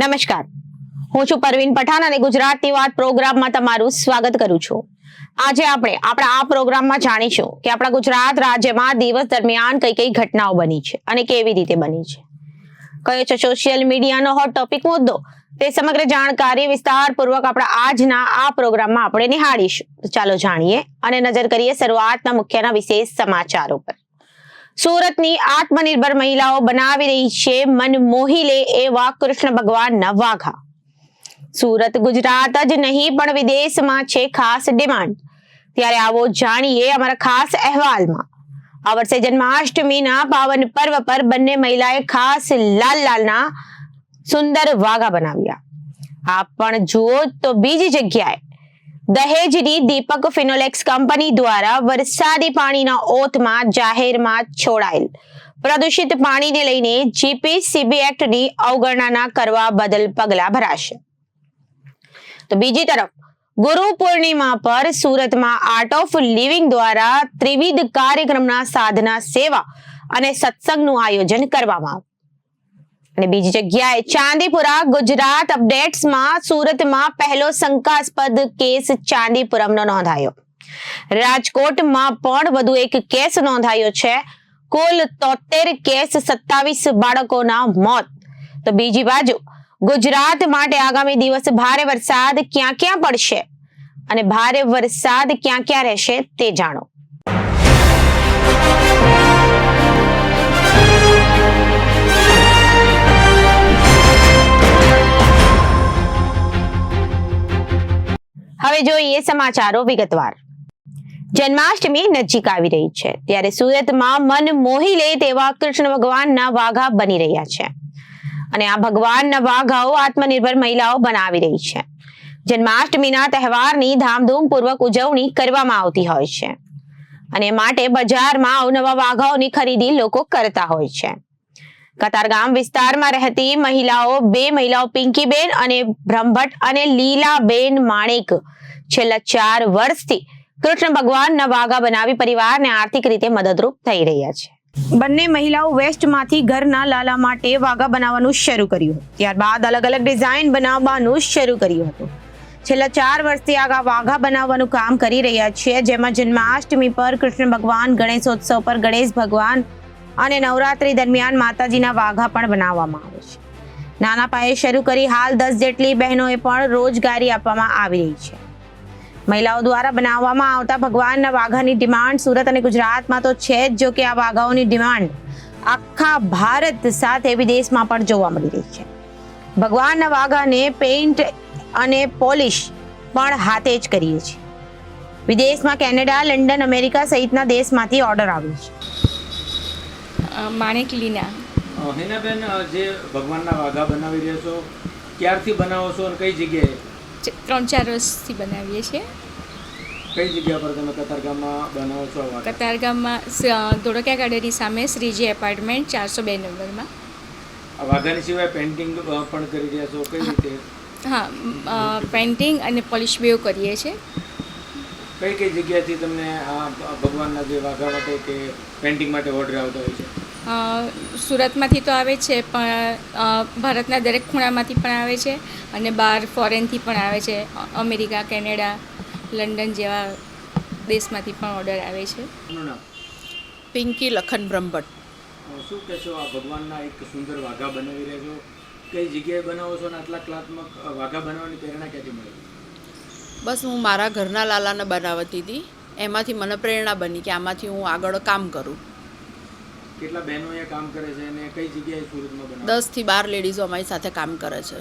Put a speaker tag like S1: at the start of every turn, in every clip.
S1: નમસ્કાર, હું છું પરવીન પઠાણ અને ગુજરાતની વાત પ્રોગ્રામમાં તમારું સ્વાગત કરું છું। આજે આપણે આપણા આ પ્રોગ્રામમાં જાણીશું કે આપણા ગુજરાત રાજ્યમાં દિવસ દરમિયાન કઈ કઈ ઘટનાઓ બની છે અને કેવી રીતે બની છે, કયો છે સોશિયલ મીડિયાનો હોટ ટોપિક મુદ્દો, તે સમગ્ર જાણકારી વિસ્તારપૂર્વક આપણા આજના આ પ્રોગ્રામમાં આપણે નિહાળીશું। તો ચાલો જાણીએ અને નજર કરીએ શરૂઆતના મુખ્યના વિશેષ સમાચારો પર। સુરતની આત્મનિર્ભર મહિલાઓ બનાવી રહી છે મન મોહી લે એવા કૃષ્ણ ભગવાનના વાઘા। સુરત ગુજરાત જ નહીં પણ વિદેશમાં છે ખાસ ડિમાન્ડ, ત્યારે આવો જાણીએ અમારા ખાસ અહેવાલમાં। આ વર્ષે જન્માષ્ટમીના પાવન પર્વ પર બંને મહિલાએ ખાસ લાલ લાલના સુંદર વાઘા બનાવ્યા। આ પણ જુઓ તો બીજી જગ્યાએ દહેજની દીપક ફિનોલેક્સ કંપની દ્વારા વરસાદી પાણીના ઓતમાં જાહેરમાં છોડાયેલ પ્રદૂષિત પાણીને લઈને જીપીસીબી એક્ટની અવગણના કરવા બદલ પગલાં ભરાશે। તો બીજી તરફ ગુરુ પૂર્ણિમા પર સુરતમાં આર્ટ ઓફ લિવિંગ દ્વારા ત્રિવિધ કાર્યક્રમના સાધના સેવા અને સત્સંગનું આયોજન કરવામાં આવ્યું। અને બીજી જગ્યાએ ચાંદીપુરા ગુજરાત અપડેટ્સમાં સુરતમાં પહેલો શંકાસ્પદ કેસ ચાંદીપુરમનો નોંધાયો। રાજકોટમાં પણ વધુ એક કેસ નોંધાયો છે। કુલ 73 કેસ, 27 બાળકોના મોત। તો બીજી બાજુ ગુજરાત માટે આગામી દિવસ ભારે વરસાદ ક્યાં ક્યાં પડશે અને ભારે વરસાદ ક્યાં ક્યાં રહેશે તે જાણો। હવે જોઈએ સમાચારો વિગતવાર। જન્માષ્ટમી નજીક આવી રહી છે, ત્યારે સુરતમાં મન મોહી લે તેવા કૃષ્ણ ભગવાનના વાઘા બની રહ્યા છે અને આ ભગવાનના વાઘાઓ આત્મનિર્ભર મહિલાઓ બનાવી રહી છે। જન્માષ્ટમીના તહેવારની ધામધૂમપૂર્વક ઉજવણી કરવામાં આવતી હોય છે અને માટે બજારમાં અવનવા વાઘાઓની ખરીદી લોકો કરતા હોય છે। કતારગામ વિસ્તારમાં રહેતી બે મહિલાઓ પિંકીબેન અને બ્રહ્મભટ્ટ અને લીલાબેન માણેક છેલ્લા 4 વર્ષથી કૃષ્ણ ભગવાનના વાઘા બનાવી પરિવારને આર્થિક રીતે મદદરૂપ થઈ રહ્યા છે। બંને મહિલાઓ વેસ્ટમાંથી ઘરના લાલા માટે વાઘા બનાવવાનું શરૂ કર્યું, ત્યારબાદ અલગ અલગ ડિઝાઇન બનાવવાનું શરૂ કર્યું હતું। છેલ્લા 4 વર્ષથી આ વાઘા બનાવવાનું કામ કરી રહ્યા છે, જેમાં જન્માષ્ટમી પર કૃષ્ણ ભગવાન, ગણેશોત્સવ પર ગણેશ ભગવાન અને નવરાત્રી દરમિયાન માતાજીના વાઘા પણ બનાવવામાં આવે છે। નાના પાયે શરૂ કરી હાલ 10 જેટલી બહેનોએ પણ રોજગારી આપવામાં આવી રહી છે। મહિલાઓ દ્વારા બનાવવામાં આવતા ભગવાનના વાઘાની ડિમાન્ડ સુરત અને ગુજરાતમાં તો છે જ, જો કે આ વાઘાઓની ડિમાન્ડ આખા ભારત સાથે વિદેશમાં પણ જોવા મળી રહી છે। ભગવાનના વાઘાને પેઇન્ટ અને પોલિશ પણ હાથે જ કરીએ છીએ। વિદેશમાં કેનેડા, લંડન, અમેરિકા સહિતના દેશમાંથી ઓર્ડર આવ્યો છે।
S2: માણેક લીના
S3: હિનાબેન, જે ભગવાનના વાઘા બનાવી રહ્યા છો, ક્યારથી બનાવો છો અને કઈ જગ્યાએ?
S2: 3-4 વર્ષથી બનાવીએ છીએ।
S3: કઈ જગ્યા પર તમે કતારગામમાં બનાવો છો?
S2: કતારગામમાં ધોળકિયા ગાર્ડનની સામે શ્રીજી એપાર્ટમેન્ટ 402 નંબરમાં।
S3: આ વાઘાની સિવાય પેઇન્ટિંગ પણ કરી રહ્યા છો, કઈ રીતે?
S2: હા, પેઇન્ટિંગ અને પોલિશ બેવ કરીએ છીએ।
S3: કઈ કઈ જગ્યાથી તમને આ ભગવાનના જે વાઘા માટે કે પેઇન્ટિંગ માટે ઓર્ડર આવતા હોય છે?
S2: સુરતમાંથી તો આવે છે, પણ ભારતના દરેક ખૂણામાંથી પણ આવે છે અને બહાર ફોરેનથી પણ આવે છે। અમેરિકા, કેનેડા, લંડન જેવા દેશમાંથી પણ ઓર્ડર આવે છે।
S4: પિંકી લખન બ્રહ્મભટ્ટ।
S3: શું કહેશો, આ ભગવાનના એક સુંદર વાઘા બનાવી રહ્યા છો, કઈ જગ્યાએ બનાવો છો અને આટલા કલાત્મક વાઘા બનાવવાની પ્રેરણા ક્યાંથી મળી?
S4: બસ હું મારા ઘરના લાલાને બનાવતી હતી, એમાંથી મને પ્રેરણા બની કે આમાંથી હું આગળ કામ કરું।
S3: કેટલા બહેનો અહીંયા કામ કરે છે અને કઈ જગ્યાએ સુરતમાં બનાવે?
S4: 10 થી 12 લેડીઝો અમારી સાથે કામ કરે છે।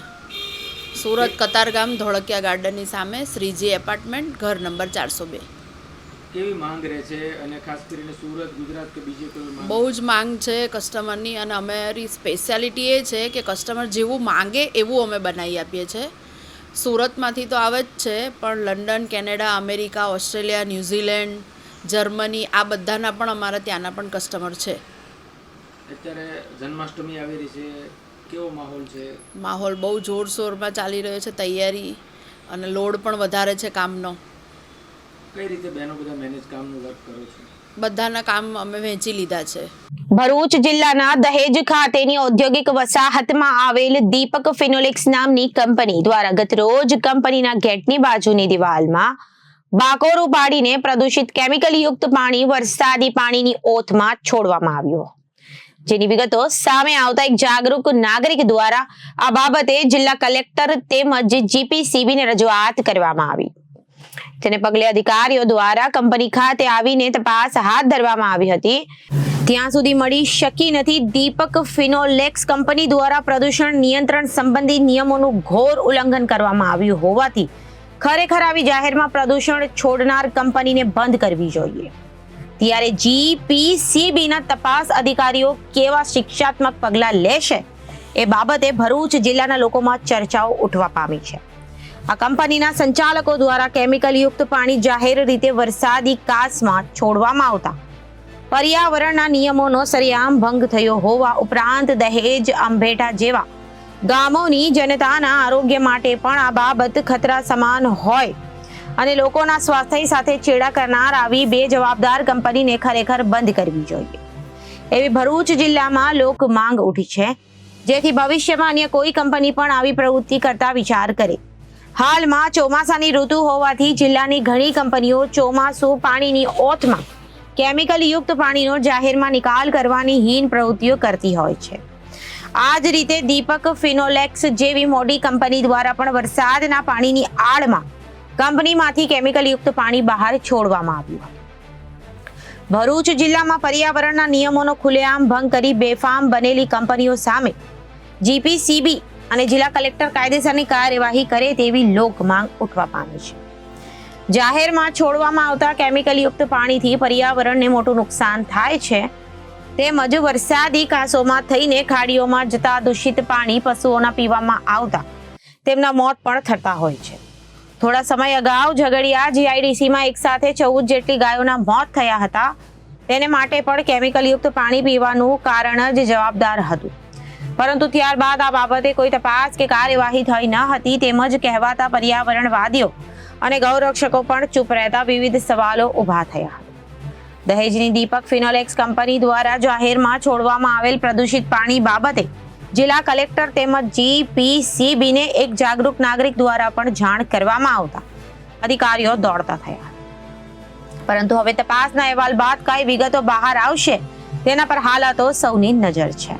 S4: સુરત કતારગામ ધોળકિયા ગાર્ડનની સામે શ્રીજી એપાર્ટમેન્ટ, ઘર નંબર 402।
S3: કેવી માંગ રહે છે અને ખાસ કરીને સુરત, ગુજરાત કે બીજે કોઈ માંગ?
S4: બહુ જ માંગ છે કસ્ટમરની, અને અમારી સ્પેશિયાલિટી એ છે કે કસ્ટમર જેવું માંગે એવું અમે બનાવી આપીએ છીએ। સુરતમાંથી તો આવે જ છે, પણ London, Canada, America, Australia, New Zealand, Germany આ બધાના પણ અમારા ત્યાંના પણ કસ્ટમર છે।
S3: અત્યારે જન્માષ્ટમી આવી રહી છે, કેવો માહોલ છે?
S4: માહોલ બહુ જોરશોરમાં ચાલી રહ્યો છે, તૈયારી અને લોડ પણ વધારે છે કામનો।
S3: કઈ રીતે બહેનો બધા મેનેજ કામનું વર્ક કરો છો?
S4: બધાના કામ અમે વહેંચી લીધા છે.
S1: ભરૂચ જિલ્લાના દહેજ ખાતેની ઔદ્યોગિક વસાહતમાં આવેલ દીપક ફિનોલેક્સ નામની કંપની દ્વારા ગતરોજ કંપનીના ગેટની બાજુની દિવાલમાં બાકોરું પાડીને પ્રદૂષિત કેમિકલ યુક્ત પાણી વરસાદી પાણીની ઓથમાં છોડવામાં આવ્યું, જેની વિગતો સામે આવતા એક જાગૃત નાગરિક દ્વારા આ બાબતે જિલ્લા કલેક્ટર તેમજ જીપીસીબીને રજૂઆત કરવામાં આવી, જેને પગલે અધિકારીઓ દ્વારા કંપની ખાતે આવીને તપાસ હાથ ધરવામાં આવી હતી. ત્યાં સુધી મળી શકી નથી. દીપક ફિનોલેક્સ કંપની દ્વારા પ્રદૂષણ નિયંત્રણ સંબંધી નિયમોનું ઘોર ઉલ્લંઘન કરવામાં આવ્યું હોવાથી ખરેખર આવી જાહેરમાં પ્રદૂષણ છોડનાર કંપનીને બંધ કરવી જોઈએ. ત્યારે જીપીસીબીના તપાસ અધિકારીઓ કેવા શિક્ષાત્મક પગલાં લેશે એ બાબતે ભરૂચ જિલ્લાના લોકોમાં ચર્ચાઓ ઉઠવા પામી છે. આ કંપનીના સંચાલકો દ્વારા કેમિકલ યુક્ત પાણી જાહેર રીતે વરસાદી કાસમાં છોડવામાં આવતા પર્યાવરણના નિયમોનો સરેઆમ ભંગ થયો હોવા ઉપરાંત દહેજ, અંબેઠા જેવા ગામોની જનતાના આરોગ્ય માટે પણ આ બાબત ખતરા સમાન હોય અને લોકોના સ્વાસ્થ્ય સાથે ચેડા કરનાર આવી બેજવાબદાર કંપનીને ખરેખર બંધ કરવી જોઈએ એવી ભરૂચ જિલ્લામાં લોક માંગ ઉઠી છે, જેથી ભવિષ્યમાં અન્ય કોઈ કંપની પણ આવી પ્રવૃત્તિ કરતા વિચાર કરે. હાલમાં ચોમાસાની ઋતુ હોવાથી જિલ્લાની ઘણી કંપનીઓ ચોમાસું પાણીની ઓથમાં કેમિકલ યુક્ત પાણીનો જાહેરમાં નિકાલ કરવાની હીન પ્રવૃત્તિઓ કરતી હોય છે. આ જ રીતે દીપક ફિનોલેક્સ જેવી મોટી કંપની દ્વારા પણ વરસાદના પાણીની આડમાં કંપનીમાંથી કેમિકલ યુક્ત પાણી બહાર છોડવામાં આવ્યું. ભરૂચ જિલ્લામાં પર્યાવરણના નિયમોનો ખુલ્લેઆમ ભંગ કરી બેફામ બનેલી કંપનીઓ સામે જીપીસીબી અને જિલ્લા કલેક્ટર કાયદેસરની કાર્યવાહી કરે તેવી લોક માંગ ઉઠવા પામી છે. જાહેરમાં છોડવામાં આવતા કેમિકલ યુક્ત પાણીથી પર્યાવરણને મોટું નુકસાન થાય છે, તેમજ વરસાદી કાંસોમાં થઈને ખાડીઓમાં જતા દૂષિત પાણી પશુઓના પીવામાં આવતા તેમના મોત પણ થતા હોય છે. થોડા સમય અગાઉ ઝઘડિયા જીઆઈડીસીમાં એક સાથે 14 જેટલી ગાયોના મોત થયા હતા. તેને માટે પણ કેમિકલ યુક્ત પાણી પીવાનું કારણ જ જવાબદાર હતું, પરંતુ ત્યારબાદ આ બાબતે કોઈ તપાસ કે કાર્યવાહી થઈ ન હતી. તેમજ કહેવાતા પર્યાવરણવાદીઓ અને ગૌરક્ષકો પણ ચૂપ રહેતા વિવિધ સવાલો ઉભા થયા. દહેજની દીપક ફિનોલેક્સ કંપની દ્વારા જાહેરમાં છોડવામાં આવેલ પ્રદૂષિત પાણી બાબતે જિલ્લા કલેક્ટર તેમજ જીપીસીબીને એક જાગૃત નાગરિક દ્વારા પણ જાણ કરવામાં આવતા અધિકારીઓ દોડતા થયા, પરંતુ હવે તપાસના અહેવાલ બાદ કઈ વિગતો બહાર આવશે તેના પર હાલાતો સૌની નજર છે.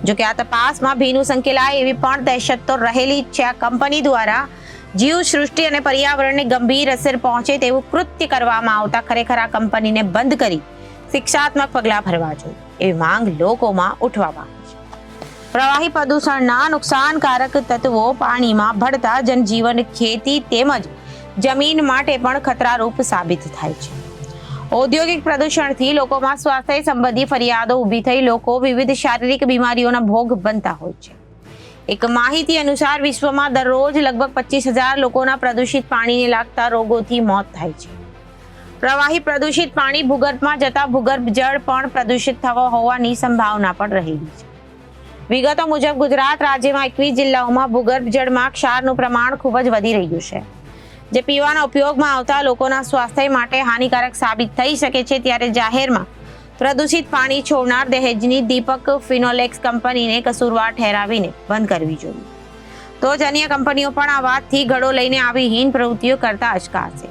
S1: જોકે આ તપાસમાં ભીનું સંકેલાય એવી પણ દહેશત તો રહેલી છે. આ કંપની દ્વારા જીવ સૃષ્ટિ અને પર્યાવરણને ગંભીર અસર પહોંચે તેવું કૃત્ય કરવામાં આવતા ખરેખર આ કંપનીને બંધ કરી શિક્ષાત્મક પગલાં ભરવા જોઈએ એવી માંગ લોકોમાં ઉઠવા પામી છે. પ્રવાહી પ્રદૂષણના નુકસાનકારક તત્વો પાણીમાં ભળતા જનજીવન, ખેતી તેમજ જમીન માટે પણ ખતરારૂપ સાબિત થાય છે. ઔદ્યોગિક પ્રદૂષણથી લોકોમાં સ્વાસ્થ્ય સંબંધી ફરિયાદો ઊભી થઈ લોકો વિવિધ શારીરિક બીમારીઓના ભોગ બનતા હોય છે. એક માહિતી અનુસાર વિશ્વમાં દરરોજ લગભગ 25,000 લોકોના પ્રદૂષિત પાણીને લાગતા રોગોથી મોત થાય છે. પ્રવાહી પ્રદૂષિત પાણી ભૂગર્ભમાં જતા ભૂગર્ભ જળ પણ પ્રદૂષિત થવા હોવાની સંભાવના પણ રહેલી છે. વિગતો મુજબ ગુજરાત રાજ્યમાં 21 જિલ્લાઓમાં ભૂગર્ભ જળમાં ક્ષારનું પ્રમાણ ખૂબ જ વધી રહ્યું છે, જે પીવાના ઉપયોગમાં આવતા લોકોના સ્વાસ્થ્ય માટે હાનિકારક સાબિત થઈ શકે છે. ત્યારે જાહેરમાં પ્રદૂષિત પાણી છોડનાર દહેજની દીપક ફિનોલેક્સ કંપનીને કસૂરવાર ઠેરાવીને બંધ કરવી જોઈએ, તો જ અન્ય કંપનીઓ પણ આ વાતથી ઘડો લઈને આવી હીન પ્રવૃત્તિઓ કરતા અચકાશે.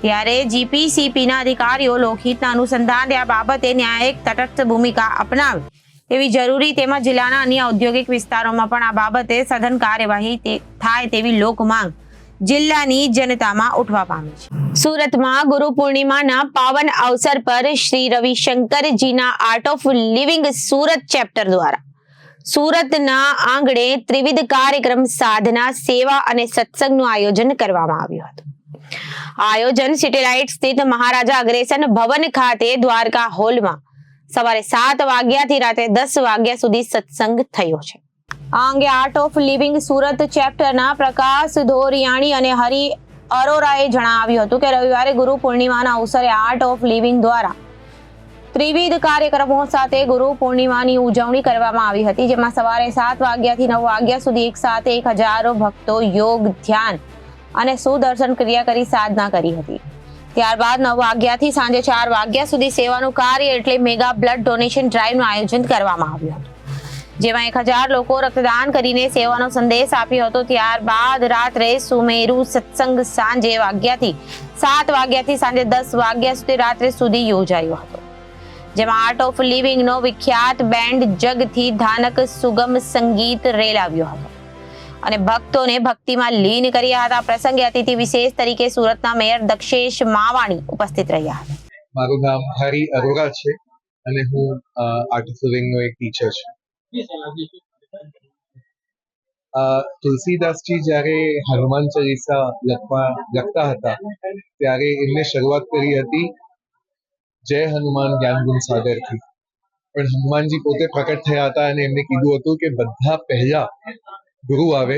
S1: ત્યારે જીપીસીબીના અધિકારીઓ લોકહિતના અનુસંધાને આ બાબતે ન્યાયિક તટસ્થ ભૂમિકા અપનાવે એવી જરૂરી, તેમજ જિલ્લાના અન્ય ઔદ્યોગિક વિસ્તારોમાં પણ આ બાબતે સઘન કાર્યવાહી થાય તેવી લોક માંગ જિલ્લાની જનતામાં ઉઠવા પામી છે. સુરતમાં ગુરુ પૂર્ણિમાના પાવન અવસર પર શ્રી રવિશંકરજીના art of living Surat chapter દ્વારા સુરતના આંગણે ત્રિવિધ કાર્યક્રમ, સાધના, સેવા અને સત્સંગનું આયોજન કરવામાં આવ્યું હતું. આયોજન સિટીલાઇટ સ્થિત મહારાજા અગ્રેસન ભવન ખાતે દ્વારકા હોલમાં સવારે 7 વાગ્યાથી રાત્રે 10 વાગ્યા સુધી સત્સંગ થયો છે. આ અંગે આર્ટ ઓફ લિવિંગ સુરત ચેપ્ટરના પ્રકાશ ધોરિયાણી અને હરિ અરોરાએ જણાવ્યું હતું કે રવિવારે ગુરુ પૂર્ણિમાના અવસરે આર્ટ ઓફ લિવિંગ દ્વારા ત્રિવિધ કાર્યક્રમો સાથે ગુરુ પૂર્ણિમાની ઉજવણી કરવામાં આવી હતી, જેમાં સવારે 7 વાગ્યાથી 9 વાગ્યા સુધી એક સાથે 1000 ભક્તો યોગ, ધ્યાન અને સુદર્શન ક્રિયા કરી સાધના કરી હતી. ત્યારબાદ 9 વાગ્યાથી સાંજે 4 વાગ્યા સુધી સેવાનું કાર્ય એટલે મેગા બ્લડ ડોનેશન ડ્રાઈવનું આયોજન કરવામાં આવ્યું હતું, જેમાં 1000 લોકો રક્તદાન કરીને સેવાનો સંદેશ આપ્યો હતો. ત્યારબાદ રાત્રે સુમેરુ સત્સંગ સાંજે વાગ્યાથી 7 વાગ્યાથી સાંજે 10 વાગ્યા સુધી રાત્રે સુધી યોજાયો હતો, જેમાં આર્ટ ઓફ લિવિંગનો વિખ્યાત બેન્ડ જગથી ધાનક સુગમ સંગીત રેલાવ્યો હતો અને ભક્તોને ભક્તિમાં લીન કર્યા હતા. પ્રસંગે અતિથિ વિશેષ તરીકે સુરતના મેયર દક્ષેશ માવાણી ઉપસ્થિત રહ્યા હતા.
S5: મારું નામ હરી અરોરા છે અને હું આર્ટ ઓફ લિવિંગનો એક ટીચર છું. તુલસીદાસજી જ્યારે હનુમાન ચાલીસા લખતા હતા ત્યારે એમને શરૂઆત કરી હતી જય હનુમાન જ્ઞાન ગુણ સાગરથી, પણ હનુમાનજી પોતે પ્રકટ થયા હતા અને એમને કીધું હતું કે બધા પહેલા ગુરુ આવે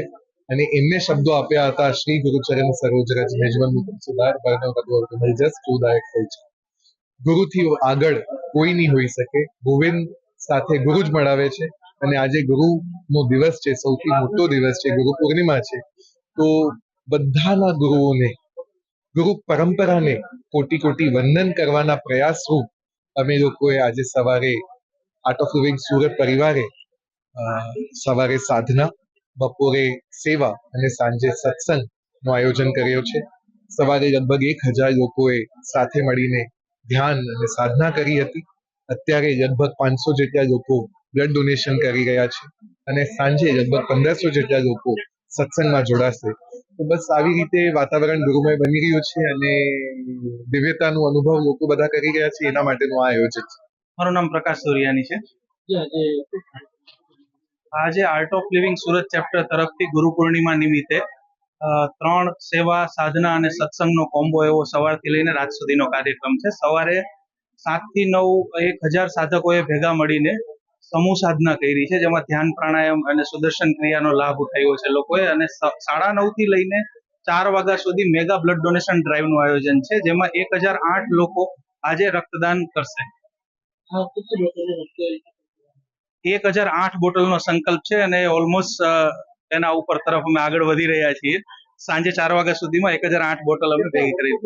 S5: અને એમને શબ્દો આપ્યા હતા શ્રી ગુરુચરણ સરોજ રજ નિજમન મુકુમ સુધાર વર્ણવ રઘુવર જસ ઉદાયક થઈ છે. ગુરુથી આગળ કોઈ નહીં હોઈ શકે. ગોવિંદ સાથે ગુરુ જ મળાવે છે અને આજે ગુરુનો દિવસ છે, સૌથી મોટો દિવસ છે, ગુરુ પૂર્ણિમા છે. તો બધાના ગુરુઓને, ગુરુ પરંપરાને કોટી કોટી વંદન કરવાના પ્રયાસરૂપ અમે લોકોએ આજે સવારે આર્ટ ઓફ લિવિંગ સુરત પરિવારે સવારે સાધના, બપોરે સેવા અને સાંજે સત્સંગનું આયોજન કર્યો છે. સવારે લગભગ 1000 લોકોએ સાથે મળીને ધ્યાન અને સાધના કરી હતી. અત્યારે લગભગ 500 જેટલા લોકો બ્લડ ડોનેશન કરી રહ્યા છે અને સાંજે લગભગ 1500 જેટલા લોકો સત્સંગમાં જોડાશે. તો બસ આવી રીતે વાતાવરણ ગુરુમય બની રહ્યું છે અને દિવ્યતાનો અનુભવ લોકો બધા કરી રહ્યા છે. એના માટેનું આ આયોજન છે.
S6: મારું નામ પ્રકાશ સોરિયાની છે. આજે art of living Surat chapter તરફથી ગુરુ પૂર્ણિમા નિમિત્તે 3 સેવા, સાધના અને સત્સંગનો કોમ્બો એવો સવારથી લઈને રાત સુધીનો કાર્યક્રમ છે. સવારે 7 થી 9 1000 સાધકોએ ભેગા મળીને સમૂહ સાધના કરી છે, જેમાં ધ્યાન, પ્રાણાયામ અને સુદર્શન ક્રિયાનો લાભ ઉઠાવ્યો છે લોકોએ. અને 9:30 થી લઈને 4 વાગ્યા સુધી મેગા બ્લડ ડોનેશન ડ્રાઈવનું આયોજન છે, જેમાં 1008 લોકો આજે રક્તદાન કરશે. 1008 બોટલનો સંકલ્પ છે અને ઓલમોસ્ટ એના ઉપર તરફ અમે આગળ વધી રહ્યા છીએ. સાંજે 4 વાગ્યા સુધીમાં 1008 બોટલ અમે ભેગી કરી.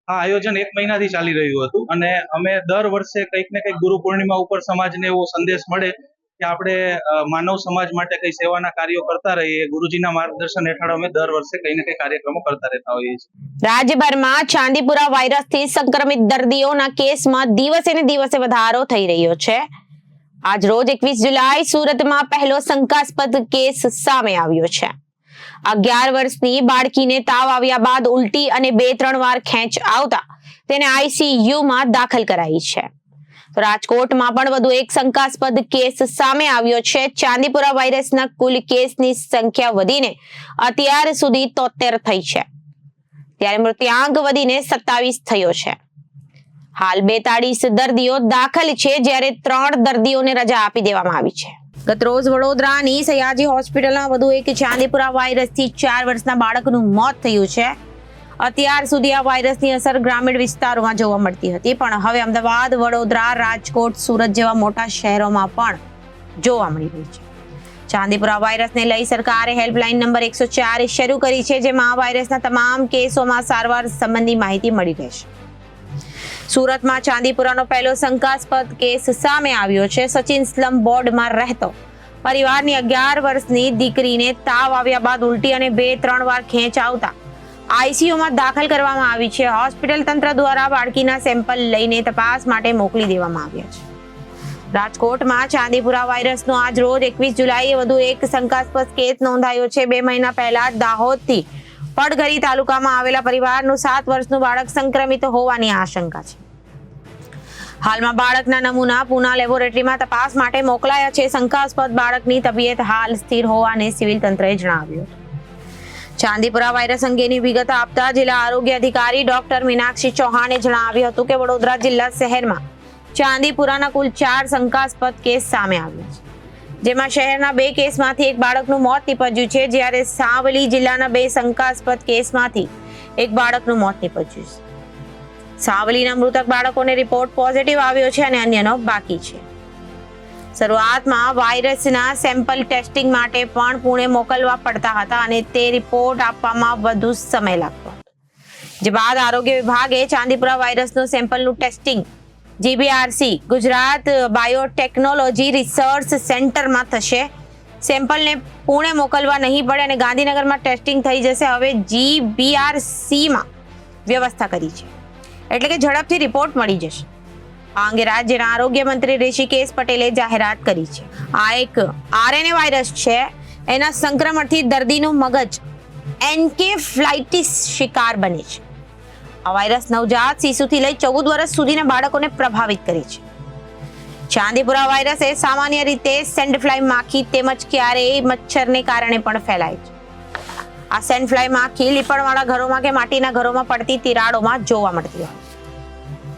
S6: આ આયોજન 1 મહિનાથી ચાલી રહ્યું હતું અને અમે દર વર્ષે કંઈક ને કંઈક ગુરુ પૂર્ણિમા ઉપર સમાજને એવો સંદેશ મળે કે આપણે માનવ સમાજ માટે કઈ સેવાના કાર્યો કરતા રહીએ. ગુરુજીના માર્ગદર્શન હેઠળ અમે દર વર્ષે કંઈ ને કંઈ કાર્યક્રમો કરતા રહેતા હોઈએ છીએ.
S1: રાજ્યભરમાં ચાંદીપુરા વાયરસથી સંક્રમિત દર્દીઓના કેસમાં દિવસે ને દિવસે વધારો થઈ રહ્યો છે. આજ રોજ 21 જુલાઈ સુરતમાં પહેલો શંકાસ્પદ કેસ સામે આવ્યો છે. 11 વર્ષની બાળકીને તાવ આવ્યા બાદ ઉલટી અને 2-3 વાર ખેંચ આવતા તેને આઈસીયુમાં દાખલ કરાઈ છે. તો રાજકોટમાં પણ વધુ એક શંકાસ્પદ કેસ સામે આવ્યો છે. ચાંદીપુરા વાયરસના કુલ કેસની સંખ્યા વધીને અત્યાર સુધી 73 થઈ છે, ત્યારે મૃત્યુઆંક વધીને 27 થયો છે. હાલ 42 દર્દીઓ દાખલ છે, જ્યારે 3 દર્દીઓને રજા આપી દેવામાં આવી છે. ગતરોજ વડોદરાની સયાજી હોસ્પિટલમાં વધુ એક ચાંદીપુરા વાયરસથી 4 વર્ષના બાળકનું મોત થયું છે. અત્યાર સુધી આ વાયરસની અસર ગ્રામીણ વિસ્તારોમાં જોવા મળતી હતી, પણ હવે અમદાવાદ, વડોદરા, રાજકોટ, સુરત જેવા મોટા શહેરોમાં પણ જોવા મળી રહી છે. ચાંદીપુરા વાયરસને લઈ સરકારે હેલ્પલાઇન નંબર 104 શરૂ કરી છે, જેમાં આ વાયરસના તમામ કેસોમાં સારવાર સંબંધી માહિતી મળી રહેશે. સુરતમાં ચાંદીપુરાનો પહેલો શંકાસ્પદ કેસ સામે આવ્યો છે. સચિન સ્લમ બોર્ડમાં રહેતો પરિવારની 11 વર્ષની દીકરીને તાવ આવ્યા બાદ ઉલટી અને 2-3 વાર ખેંચ આવતા આઈસીયુમાં દાખલ કરવામાં આવી છે. હોસ્પિટલ તંત્ર દ્વારા બાળકીના સેમ્પલ લઈને તપાસ માટે મોકલી દેવામાં આવ્યા છે. રાજકોટમાં ચાંદીપુરા વાયરસનો આજ રોજ 21 જુલાઈએ વધુ એક શંકાસ્પદ કેસ નોંધાયો છે. 2 મહિના પહેલા દાહોદથી પડઘરી તાલુકામાં આવેલા પરિવારનું 7 વર્ષનું બાળક સંક્રમિત હોવાની આશંકા છે. હાલમાં બાળકના નમૂના પુના લેબોરેટરીમાં તપાસ માટે મોકલાયા છે. શંકાસ્પદ બાળકની તબિયત હાલ સ્થિર હોવાને સિવિલ તંત્રએ જણાવ્યું. ચાંદીપુરા વાયરસ અંગેની વિગત આપતા જિલ્લા આરોગ્ય અધિકારી ડોક્ટર મીનાક્ષી ચૌહાણે જણાવ્યું હતું કે વડોદરા જિલ્લા શહેરમાં ચાંદીપુરાના કુલ 4 શંકાસ્પદ કેસ સામે આવ્યા છે, જેમાં શહેરના 2 કેસમાંથી એક બાળકનું મોત નીપજ્યું છે, જ્યારે સાવલી જિલ્લાના 2 શંકાસ્પદ કેસમાંથી એક બાળકનું મોત નીપજ્યું છે. સાવલીના મૃતક બાળકોને રિપોર્ટ પોઝિટિવ આવ્યો છે અને અન્યનો બાકી છે. શરૂઆતમાં વાયરસના સેમ્પલ ટેસ્ટિંગ માટે પણ પુણે મોકલવા પડતા હતા અને તે રિપોર્ટ આપવામાં વધુ સમય લાગતો હતો, જે બાદ આરોગ્ય વિભાગે ચાંદીપુરા વાયરસનું સેમ્પલનું ટેસ્ટિંગ જીબીઆરસી ગુજરાત બાયોટેકનોલોજી રિસર્ચ સેન્ટરમાં થશે. સેમ્પલને પુણે મોકલવા નહીં પડે અને ગાંધીનગરમાં ટેસ્ટિંગ થઈ જશે. હવે જીબીઆરસીમાં વ્યવસ્થા કરી છે એટલે કે ઝડપથી રિપોર્ટ મળી જશે. આ અંગે રાજ્યના આરોગ્ય મંત્રી ઋષિકેશ પટેલે જાહેરાત કરી છે. આ એક આરએનએ વાયરસ છે. એના સંક્રમણથી દર્દીનું મગજ એન્કેફ્લાઇટિસ શિકાર બને છે. આ વાયરસ નવજાત શિશુથી લઈ 14 વર્ષ સુધીના બાળકોને પ્રભાવિત કરે છે. ચાંદીપુરા વાયરસ એ સામાન્ય રીતે સેન્ડફ્લાય માખી તેમજ ક્યારેય મચ્છરને કારણે પણ ફેલાય છે. આ સેન્ડફ્લાય માખી લીપણવાળા ઘરોમાં કે માટીના ઘરોમાં પડતી તિરાડોમાં જોવા મળતી હોય.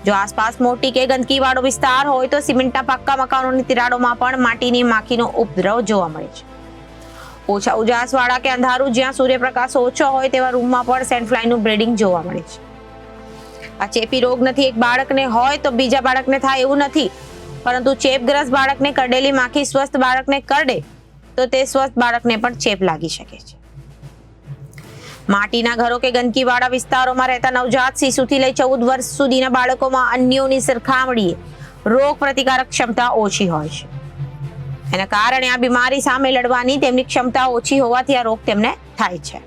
S1: જો આસપાસ મોટી કે ગંદકીવાળો વિસ્તાર હોય તો સિમેન્ટના પાક્કા મકાનોની તિરાડોમાં પણ માટીની માખીનો ઉપદ્રવ જોવા મળે છે. ઓછા ઉજાસવાળા કે અંધારું જ્યાં સૂર્યપ્રકાશ ઓછો હોય તેવા રૂમમાં પણ સેન્ડફ્લાયનું બ્રીડિંગ જોવા મળે છે. આ ચેપી રોગ નથી. એક બાળકને હોય તો બીજા બાળકને થાય એવું નથી, પરંતુ ચેપગ્રસ્ત બાળકને કરડેલી માખી સ્વસ્થ બાળકને કરડે તો તે સ્વસ્થ બાળકને પણ ચેપ લાગી શકે છે. માટીના ઘરો કે ગંદકીવાળા વિસ્તારોમાં રહેતા નવજાત શિશુથી લઈ 14 વર્ષ સુધીના બાળકોમાં અન્યોની સરખામણીએ રોગ પ્રતિકારક ક્ષમતા ઓછી હોય છે. એના કારણે આ બીમારી સામે લડવાની તેમની ક્ષમતા ઓછી હોવાથી આ રોગ તેમને થાય છે.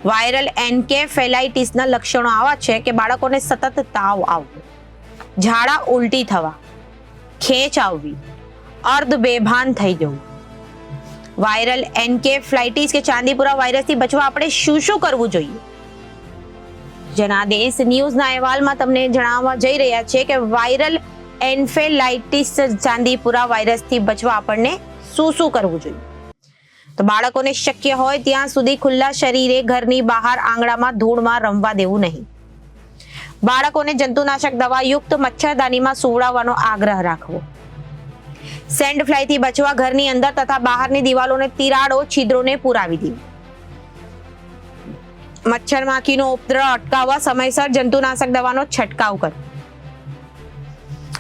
S1: વાયરલ એન્કેફેલાઇટિસના લક્ષણો આવા છે કે બાળકોને સતત તાવ આવવો, ઝાડા ઉલટી થવા, ખેંચ આવવી, અર્ધ બેભાન થઈ જવું. વાયરલ એન્કેફ્લાઇટિસ કે ચાંદીપુરા વાયરસથી બચવા આપણે શું શું કરવું જોઈએ? જનાદેશ ન્યૂઝના અહેવાલમાં તમને જણાવવા જઈ રહ્યા છે કે વાયરલ એન્કેફેલાઇટિસ ચાંદીપુરા વાયરસથી બચવા આપણને શું શું કરવું જોઈએ. તો બાળકોને શક્ય હોય ત્યાં સુધી ખુલ્લા શરીરે ઘરની બહાર આંગણામાં ધૂળમાં રમવા દેવું નહીં. બાળકોને જંતુનાશક દવાયુક્ત મચ્છરદાનીમાં સુવડાવવાનો આગ્રહ રાખવો. સેન્ડફ્લાયથી બચવા ઘરની અંદર તથા બહારની દિવાલોને તિરાડો છિદ્રોને પુરાવી દેવી. મચ્છર માખીનો ઉપદ્રવ અટકાવવા સમયસર જંતુનાશક દવાનો છંટકાવ કરવો.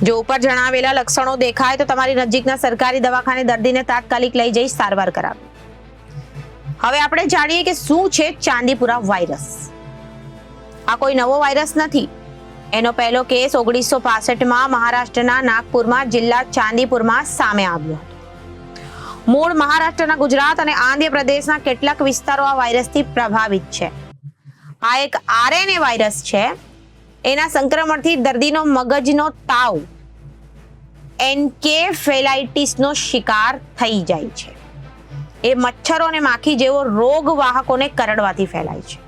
S1: જો ઉપર જણાવેલા લક્ષણો દેખાય તો તમારી નજીકના સરકારી દવાખાને દર્દીને તાત્કાલિક લઈ જઈ સારવાર કરાવવી. હવે આપણે જાણીએ કે શું છે ચાંદીપુરા વાયરસ. આ કોઈ નવો વાયરસ નથી. એનો પહેલો કેસ 1965માં મહારાષ્ટ્રના નાગપુરમાં જિલ્લા ચાંદીપુરમાં સામે આવ્યો હતો. મૂળ મહારાષ્ટ્રના ગુજરાત અને આંધ્રપ્રદેશના કેટલાક વિસ્તારો આ વાયરસથી પ્રભાવિત છે. આ એક આરએનએ વાયરસ છે. એના સંક્રમણથી દર્દીનો મગજનો તાવ એન્કેફેલાઇટિસનો શિકાર થઈ જાય છે. એ મચ્છરો અને માખી જેવો રોગ વાહકોને કરડવાથી ફેલાય છે.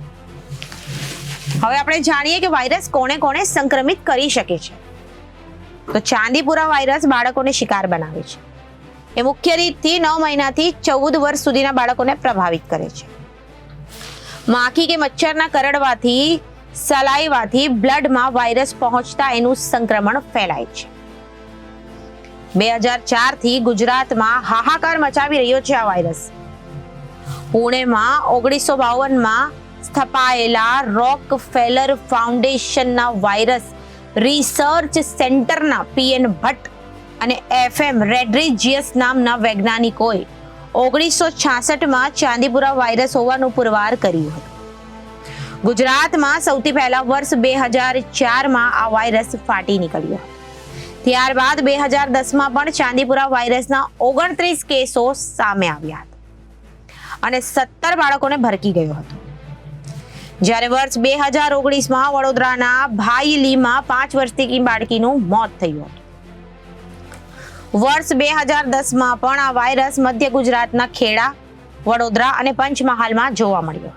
S1: હવે આપણે જાણીએ કે વાયરસ કોને કોને સંક્રમિત કરી શકે છે. તો ચાંદીપુરા વાયરસ બાળકોને શિકાર બનાવે છે. એ મુખ્ય રીતથી 9 મહિનાથી 14 વર્ષ સુધીના બાળકોને પ્રભાવિત કરે છે. માખી કે મચ્છરના કરડવાથી સલાઈવાથી બ્લડમાં વાયરસ પહોંચતા એનું સંક્રમણ ફેલાય છે. 2004 થી ગુજરાતમાં હાહાકાર મચાવી રહ્યો છે આ વાયરસ. પુણેમાં 1952માં સ્થપાયેલા રોકફેલર ફાઉન્ડેશનના વાયરસ રિસર્ચ સેન્ટરના પીએન ભટ્ટ અને એફએમ રેડ્રિજિયસ નામના વૈજ્ઞાનિકોએ 1966માં ચાંદીપુરા વાયરસ હોવાનું પુરવાર કર્યું હતું. ગુજરાતમાં સૌથી પહેલા વર્ષ 2004માં આ વાયરસ ફાટી નીકળ્યો હતો. ત્યારબાદ 2010માં પણ ચાંદીપુરા વાયરસના 29 કેસો સામે આવ્યા હતા અને 17 બાળકોને ભરકી ગયો હતો. જ્યારે વર્ષ 2019માં વડોદરાના ભાઈલીમાં 5 વર્ષની બાળકીનું મોત થયું હતું. વર્ષ 2010માં પણ આ વાયરસ મધ્ય ગુજરાતના ખેડા, વડોદરા અને પંચમહાલમાં જોવા મળ્યો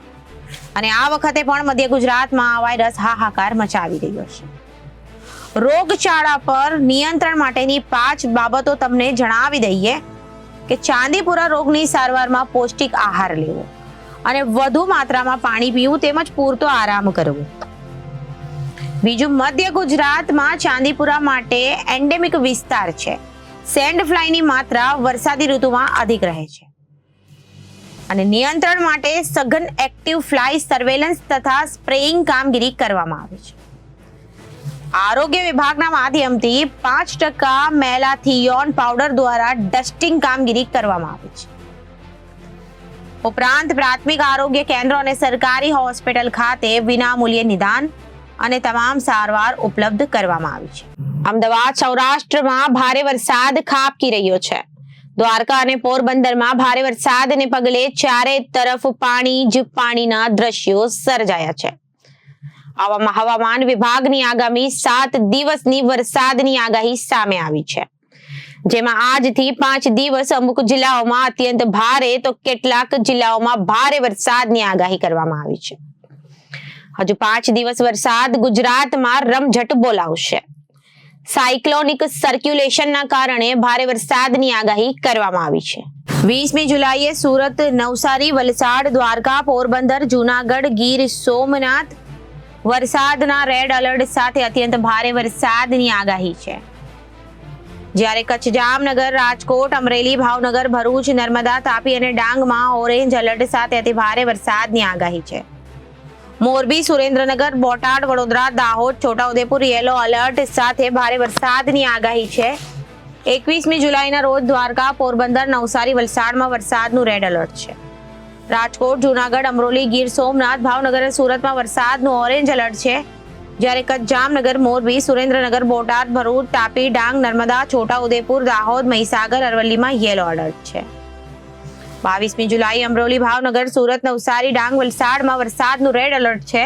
S1: અને આ વખતે પણ મધ્ય ગુજરાતમાં આ વાયરસ હાહાકાર મચાવી રહ્યો છે. રોગચાળા પર નિયંત્રણ માટેની 5 બાબતો તમને જણાવી દઈએ કે ચાંદીપુરા રોગની સારવારમાં પૌષ્ટિક આહાર લેવો અને વધુ માત્રામાં પાણી પીવું તેમજ પૂરતો આરામ કરવો. બીજું, મધ્ય ગુજરાતમાં ચાંદીપુરા માટે એન્ડેમિક વિસ્તાર છે. સેન્ડફ્લાયની માત્રા વરસાદી ઋતુમાં અધિક રહે છે અને નિયંત્રણ માટે સઘન એક્ટિવ ફ્લાય સર્વેલન્સ તથા સ્પ્રેઇંગ કામગીરી કરવામાં આવે છે. આરોગ્ય વિભાગના માધ્યમથી 5% મેલાથિયોન પાવડર દ્વારા ડસ્ટિંગ કામગીરી કરવામાં આવે છે. ઉપરાંત પ્રાથમિક આરોગ્ય કેન્દ્રો અને સરકારી હોસ્પિટલ ખાતે વિનામૂલ્યે નિદાન અને તમામ સારવાર ઉપલબ્ધ કરવામાં આવી છે. અમદાવાદ સૌરાષ્ટ્રમાં ભારે વરસાદ ખાબકી રહ્યો છે. દ્વારકા અને પોરબંદરમાં ભારે વરસાદને પગલે ચારે તરફ પાણી જ પાણીના દ્રશ્યો સર્જાયા છે. આવામાં હવામાન વિભાગની આગામી 7 દિવસની વરસાદની આગાહી સામે આવી છે, જેમાં આજથી 5 દિવસ અમુક જિલ્લાઓમાં અત્યંત ભારે તો કેટલાક જિલ્લાઓમાં ભારે વરસાદની આગાહી કરવામાં આવી છે. હજુ 5 દિવસ વરસાદ ગુજરાતમાં રમઝટ બોલાવશે. સાયક્લોનિક સર્ક્યુલેશનના કારણે ભારે વરસાદની આગાહી કરવામાં આવી છે. 20મી જુલાઈએ સુરત, નવસારી, વલસાડ, દ્વારકા, પોરબંદર, જૂનાગઢ, ગીર સોમનાથ વરસાદના રેડ એલર્ટ સાથે અત્યંત ભારે વરસાદની આગાહી છે. જ્યારે કચ્છ, જામનગર, રાજકોટ, અમરેલી, ભાવનગર, ભરૂચ, નર્મદા, તાપી અને ડાંગમાં ઓરેન્જ એલર્ટ સાથે અતિ ભારે વરસાદની આગાહી છે. મોરબી, સુરેન્દ્રનગર, બોટાદ, વડોદરા, દાહોદ, છોટાઉદેપુર યેલો એલર્ટ સાથે ભારે વરસાદની આગાહી છે. 21મી જુલાઈના રોજ દ્વારકા, પોરબંદર, નવસારી, વલસાડમાં વરસાદનું રેડ એલર્ટ છે. રાજકોટ, જૂનાગઢ, અમરોલી, ગીર સોમનાથ, ભાવનગર અને સુરતમાં વરસાદનું ઓરેન્જ એલર્ટ છે. જ્યારે કચ્છ, જામનગર, મોરબી, સુરેન્દ્રનગર, બોટાદ, ભરૂચ, તાપી, ડાંગ, નર્મદા, છોટાઉદેપુર, દાહોદ, મહીસાગર, અરવલ્લીમાં યેલો એલર્ટ છે. 22મી જુલાઈ અમરોલી, ભાવનગર, સુરત, નવસારી, ડાંગ, વલસાડમાં વરસાદનું રેડ એલર્ટ છે.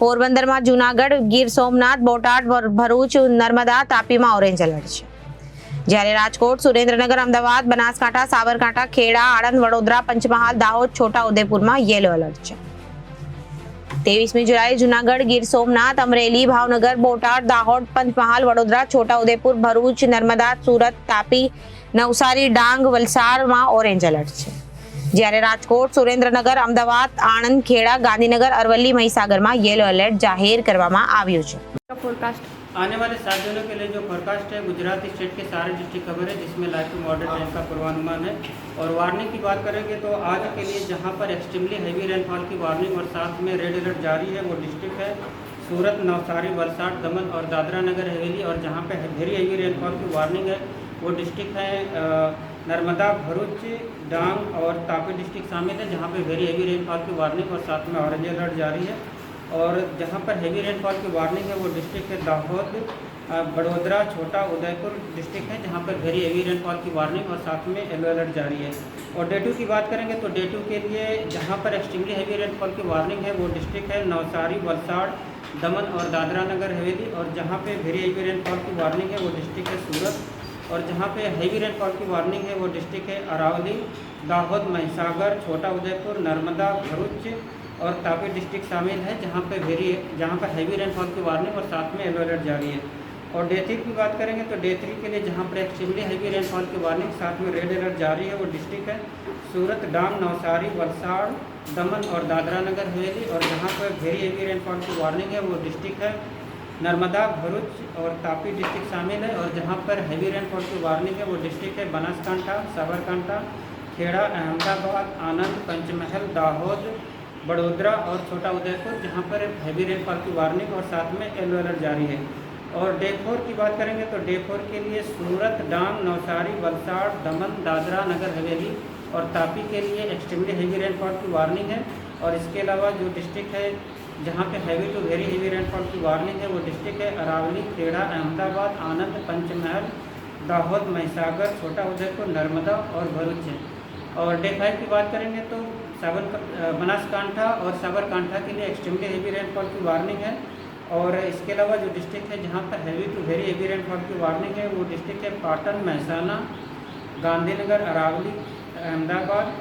S1: પોરબંદરમાં, જૂનાગઢ, ગીર સોમનાથ, બોટાદ, ભરૂચ, નર્મદા, તાપીમાં ઓરેન્જ એલર્ટ છે. જ્યારે રાજકોટ, સુરેન્દ્રનગર, અમદાવાદ, બનાસકાંઠા, સાબરકાંઠા, ખેડા, આણંદ, વડોદરા, પંચમહાલ, દાહોદ, છોટાઉદેપુરમાં યેલો એલર્ટ છે. 23મી જુલાઈ જૂનાગઢ, ગીર સોમનાથ, અમરેલી, ભાવનગર, બોટાદ, દાહોદ, પંચમહાલ, વડોદરા, છોટાઉદેપુર, ભરૂચ, નર્મદા, સુરત, તાપી, નવસારી, ડાંગ, વલસાડમાં ઓરેન્જ એલર્ટ છે. જ્યારે રાજકોટ, સુરેન્દ્રનગર, અમદાવાદ, આણંદ, ખેડા, ગાંધીનગર, અરવલ્લી, મહીસાગરમાં યેલો એલર્ટ જાહેર કરવામાં આવ્યું છે.
S7: फोरकास्ट आने वाले 7 दिनों के लिए जो फोरकास्ट है गुजरात स्टेट के सारे डिस्ट्रिक्ट कवर है, जिसमें लाइव टू मॉडरेट रेन का पूर्वानुमान है. और वार्निंग की बात करेंगे तो आज के लिए जहां पर एक्सट्रीमली हैवी रेनफॉल की वार्निंग और साथ में रेड अलर्ट जारी है वो डिस्ट्रिक्ट है सूरत, नवसारी, वलसाड, दमन और दादरा नगर हवेली. और जहां पे वेरी हैवी रेनफॉल की वार्निंग है वो डिस्ट्रिक्ट है नर्मदा, भरूच, डांग और तापी डिस्ट्रिक्ट शामिल है, जहाँ पे वेरी हैवी रेनफॉल की वार्निंग और साथ में ऑरेंज अलर्ट जारी है. और जहाँ पर हैवी रेनफॉल की वार्निंग है वो डिस्ट्रिक्ट है दाहोद, बड़ोदरा, छोटा उदयपुर डिस्ट्रिक्ट है, जहाँ पर वेरी हैवी रेनफॉल की वार्निंग और साथ में येलो अलर्ट जारी है. और डे 2 की बात करेंगे तो डे 2 के लिए जहाँ पर एक्सट्रीमली हैवी रेनफॉल की वार्निंग है वो डिस्ट्रिक्ट है नवसारी, वलसाड, दमन और दादरा नगर हवेली. और जहाँ पे वेरी हैवी रेनफॉल की वार्निंग है वो डिस्ट्रिक्ट है सूरत. और जहाँ पे हैवी रेनफॉल की वार्निंग है वो डिस्ट्रिक्ट है अरावली, दाहोद, महिसागर, छोटा उदयपुर, नर्मदा, भरूच और तापी डिस्ट्रिक्ट शामिल है, जहाँ पर हैवी रेनफॉल की वार्निंग और साथ में येलो अलर्ट जारी है. और डे 3 की बात करेंगे तो डे 3 के लिए जहाँ पर एक्सट्रीमली हैवी रेनफॉल की वार्निंग साथ में रेड अलर्ट जारी है वो डिस्ट्रिक्ट है सूरत, डांग, नवसारी, वलसाड़, दमन और दादरा नगर हवेली. और जहाँ पर वेरी हैवी रेनफॉल की वार्निंग है वो डिस्ट्रिक्ट है नर्मदा, भरूच और तापी डिस्ट्रिक्ट शामिल है. और जहाँ पर हैवी रेनफॉल की वार्निंग है वो डिस्ट्रिक्ट है बनासकांठा, साबरकांठा, खेड़ा, अहमदाबाद, आनंद, पंचमहल, दाहोद, बड़ोदरा और छोटा उदयपुर, जहाँ पर हैवी रेनफॉल की वार्निंग और साथ में येलो अलर्ट जारी है. और डे 4 की बात करेंगे तो डे 4 के लिए सूरत, डांग, नवसारी, वलसाड़, दमन, दादरा नगर हवेली और तापी के लिए एक्सट्रीमली हैवी रेनफॉल की वार्निंग है. और इसके अलावा जो डिस्ट्रिक्ट है जहाँ पे heavy to very heavy rainfall की वार्निंग है वो डिस्ट्रिक्ट है अरावली, खेड़ा, अहमदाबाद, आनंद, पंचमहल, दाहोद, महिसागर, छोटा उदयपुर, नर्मदा और भरूच है. और डे 5 की बात करेंगे तो बनासकांठा और साबरकांठा के लिए एक्सट्रीमली हैवी रेनफॉल की वार्निंग है. और इसके अलावा जो डिस्ट्रिक्ट है जहाँ पर heavy to very heavy rainfall की वार्निंग है वो डिस्ट्रिक्ट है पाटन, महसाना, गांधीनगर, अरावली, अहमदाबाद,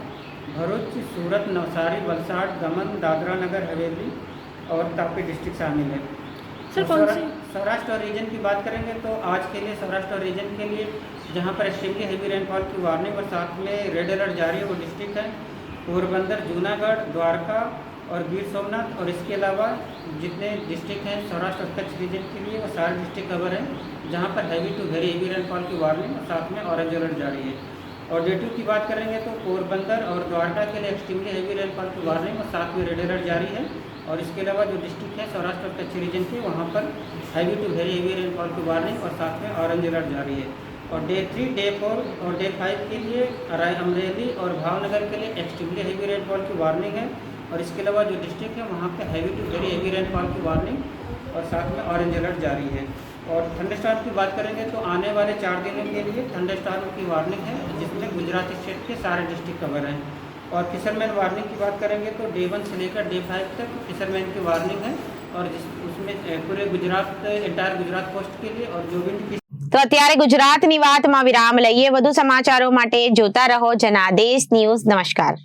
S7: भरूच, सूरत, नवसारी, वलसाड़, दमन, दादरा नगर हवेली और तापी डिस्ट्रिक्ट शामिल है. सर कौन सी सौराष्ट्र और रीजन की बात करेंगे तो आज के लिए सौराष्ट्र और रीजन के लिए जहाँ पर एक्सट्रीमली हैवी रेनफॉल की वार्निंग और साथ में रेड अलर्ट जारी है वो डिस्ट्रिक्ट है पोरबंदर, जूनागढ़, द्वारका और गिर सोमनाथ. और इसके अलावा जितने डिस्ट्रिक्ट हैं सौराष्ट्र और कच्छ रीजन के लिए वो सारे डिस्ट्रिक्ट कवर हैं, जहाँ पर heavy to very heavy rainfall की वार्निंग और साथ में ऑरेंज अलर्ट जारी है. और डे 2 की बात करेंगे तो पोरबंदर और द्वारका के लिए एक्सट्रीमली हैवी रेनफॉल की वार्निंग और साथ में रेड अलर्ट जारी है. और इसके अलावा जो डिस्ट्रिक्ट है सौराष्ट्र और कच्छ रीजन के वहाँ पर heavy to very heavy rainfall की वार्निंग और साथ में ऑरेंज अलर्ट जारी है. और डे 3, डे 4 और डे 5 के लिए अमरेली और भावनगर के लिए एक्सट्रीमली हैवी रेनफॉल की वार्निंग है। और इसके अलावा जो डिस्ट्रिक्ट है वहाँ पे heavy to very heavy rainfall की वार्निंग और साथ में ऑरेंज अलर्ट जारी है। और थंडरस्टॉर्म की बात करेंगे तो आने वाले 4 दिनों के लिए थंडरस्टॉर्म की वार्निंग है, जिसमें गुजरात स्टेट के सारे डिस्ट्रिक्ट कवर हैं। और फिशरमैन वार्निंग की बात करेंगे तो डे 1 से लेकर डे 5 तक फिशरमैन की वार्निंग है, और उसमें पूरे गुजरात एंटायर गुजरात कोस्ट के लिए और जो भी
S1: તો અત્યારે ગુજરાતની વાતમાં વિરામ લઈએ. વધુ સમાચારો માટે જોતા રહો જનાદેશ ન્યૂઝ. નમસ્કાર.